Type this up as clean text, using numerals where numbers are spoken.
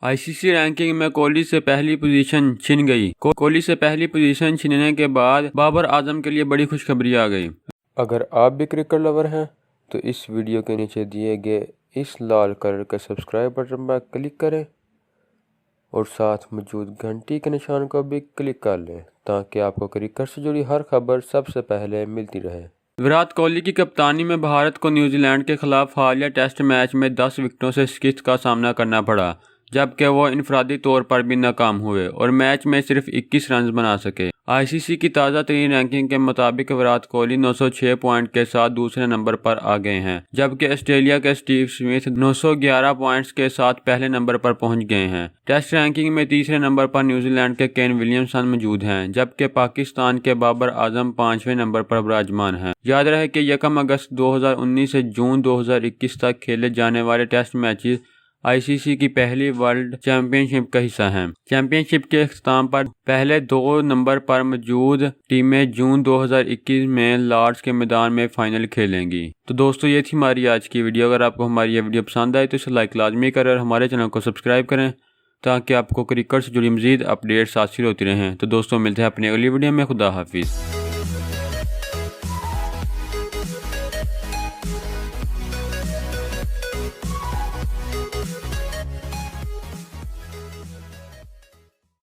ICC ranking में कोहली से पहली पोजीशन छिन गई। कोहली से पहली पोजीशन छिनने के बाद बाबर आजम के लिए बड़ी खुशखबरी आ गई। अगर आप भी क्रिकेट लवर हैं तो इस वीडियो के नीचे दिए गए इस लाल कलर के सब्सक्राइब बटन पर क्लिक करें और साथ मौजूद घंटी के निशान को भी क्लिक कर लें ताकि आपको क्रिकेट से जुड़ी हर खबर सबसे पहले मिलती रहे। विराट कोहली की कप्तानी में भारत को न्यूजीलैंड के खिलाफ हालिया टेस्ट मैच में 10 विकेटों से शिकस्त का सामना करना पड़ा, जबकि वो इनफरादी तौर पर भी नाकाम हुए और मैच में सिर्फ 21 रन बना सके। आईसीसी की ताज़ा तरीन रैंकिंग के मुताबिक विराट कोहली 906 पॉइंट के साथ दूसरे नंबर पर आ गए हैं, जबकि ऑस्ट्रेलिया के स्टीव स्मिथ 911 पॉइंट्स के साथ पहले नंबर पर पहुंच गए हैं। टेस्ट रैंकिंग में तीसरे नंबर पर न्यूजीलैंड के केन विलियमसन मौजूद हैं, जबकि पाकिस्तान के बाबर आजम 5वें नंबर पर विराजमान हैं। याद रहे कि 1 अगस्त 2019 से जून 2021 तक खेले जाने वाले टेस्ट मैचेस आईसीसी की पहली वर्ल्ड चैंपियनशिप का हिस्सा हैं। चैंपियनशिप के अख्ताम पर पहले 2 नंबर पर मौजूद टीमें जून 2021 में लॉर्ड्स के मैदान में फाइनल खेलेंगी। तो दोस्तों, ये थी हमारी आज की वीडियो। अगर आपको हमारी ये वीडियो पसंद आए तो इसे लाइक लाजमी करें और हमारे चैनल को सब्सक्राइब करें ताकि आपको क्रिकेट से जुड़ी मज़ीद अपडेट्स हासिल होती रहें। तो दोस्तों, मिलते हैं अपनी अगली वीडियो में। खुदा हाफिज़।